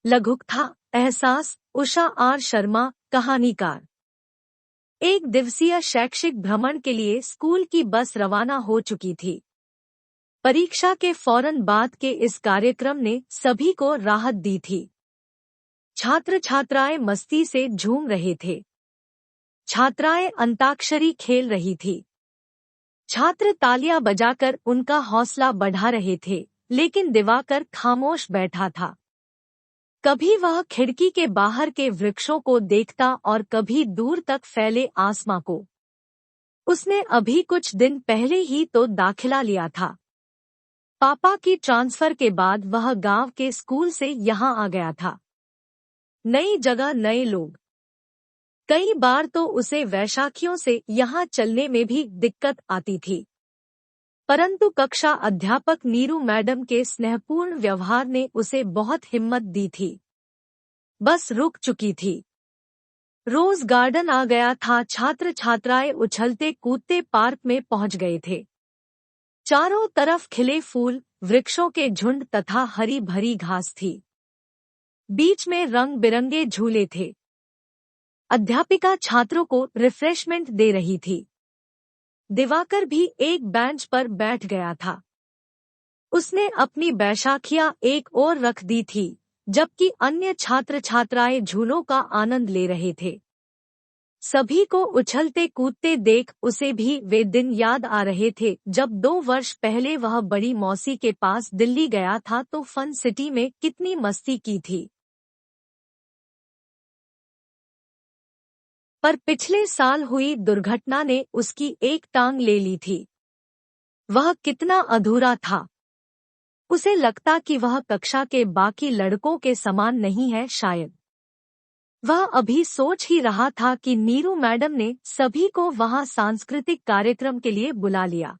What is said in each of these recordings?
लघुकथा एहसास उषा आर शर्मा कहानीकार। एक दिवसीय शैक्षिक भ्रमण के लिए स्कूल की बस रवाना हो चुकी थी। परीक्षा के फौरन बाद के इस कार्यक्रम ने सभी को राहत दी थी। छात्र छात्राएं मस्ती से झूम रहे थे। छात्राएं अंताक्षरी खेल रही थी। छात्र तालियां बजाकर उनका हौसला बढ़ा रहे थे, लेकिन दिवाकर खामोश बैठा था। कभी वह खिड़की के बाहर के वृक्षों को देखता और कभी दूर तक फैले आसमां को। उसने अभी कुछ दिन पहले ही तो दाखिला लिया था। पापा की ट्रांसफर के बाद वह गांव के स्कूल से यहां आ गया था। नई जगह, नए लोग। कई बार तो उसे वैशाखियों से यहां चलने में भी दिक्कत आती थी, परंतु कक्षा अध्यापक नीरू मैडम के स्नेहपूर्ण व्यवहार ने उसे बहुत हिम्मत दी थी। बस रुक चुकी थी। रोज गार्डन आ गया था। छात्र छात्राएं उछलते कूदते पार्क में पहुंच गए थे। चारों तरफ खिले फूल, वृक्षों के झुंड तथा हरी भरी घास थी। बीच में रंग बिरंगे झूले थे। अध्यापिका छात्रों को रिफ्रेशमेंट दे रही थी। दिवाकर भी एक बेंच पर बैठ गया था। उसने अपनी बैसाखियां एक ओर रख दी थी, जबकि अन्य छात्र छात्राएं झूलों का आनंद ले रहे थे। सभी को उछलते कूदते देख उसे भी वे दिन याद आ रहे थे जब 2 वर्ष पहले वह बड़ी मौसी के पास दिल्ली गया था तो फन सिटी में कितनी मस्ती की थी। पर पिछले साल हुई दुर्घटना ने उसकी एक टांग ले ली थी। वह कितना अधूरा था। उसे लगता कि वह कक्षा के बाकी लड़कों के समान नहीं है। शायद वह अभी सोच ही रहा था कि नीरू मैडम ने सभी को वहां सांस्कृतिक कार्यक्रम के लिए बुला लिया।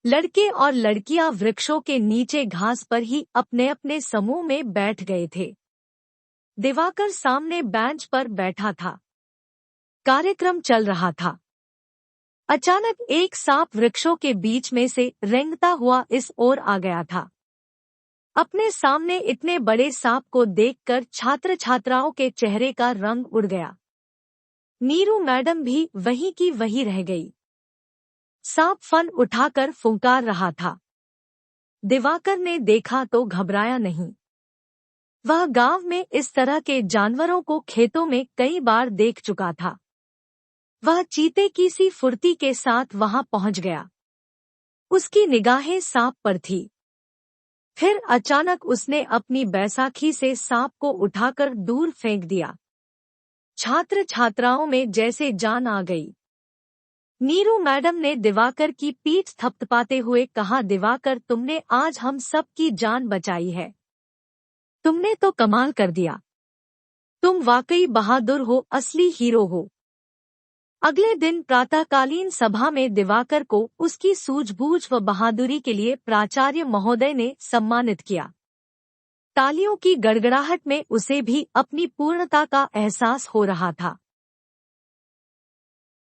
लड़के और लड़कियां वृक्षों के नीचे घास पर ही अपने अपने समूह में बैठ गए थे। दिवाकर सामने बेंच पर बैठा था। कार्यक्रम चल रहा था। अचानक एक सांप वृक्षों के बीच में से रेंगता हुआ इस ओर आ गया था। अपने सामने इतने बड़े सांप को देखकर छात्र छात्राओं के चेहरे का रंग उड़ गया। नीरू मैडम भी वहीं की वहीं रह गई। सांप फन उठाकर फुंकार रहा था। दिवाकर ने देखा तो घबराया नहीं। वह गांव में इस तरह के जानवरों को खेतों में कई बार देख चुका था। वह चीते की सी फुर्ती के साथ वहां पहुंच गया। उसकी निगाहें सांप पर थी। फिर अचानक उसने अपनी बैसाखी से सांप को उठाकर दूर फेंक दिया। छात्र छात्राओं में जैसे जान आ गई। नीरू मैडम ने दिवाकर की पीठ थपथपाते हुए कहा, दिवाकर, तुमने आज हम सब की जान बचाई है। तुमने तो कमाल कर दिया। तुम वाकई बहादुर हो, असली हीरो हो। अगले दिन प्रातःकालीन सभा में दिवाकर को उसकी सूझबूझ व बहादुरी के लिए प्राचार्य महोदय ने सम्मानित किया। तालियों की गड़गड़ाहट में उसे भी अपनी पूर्णता का एहसास हो रहा था।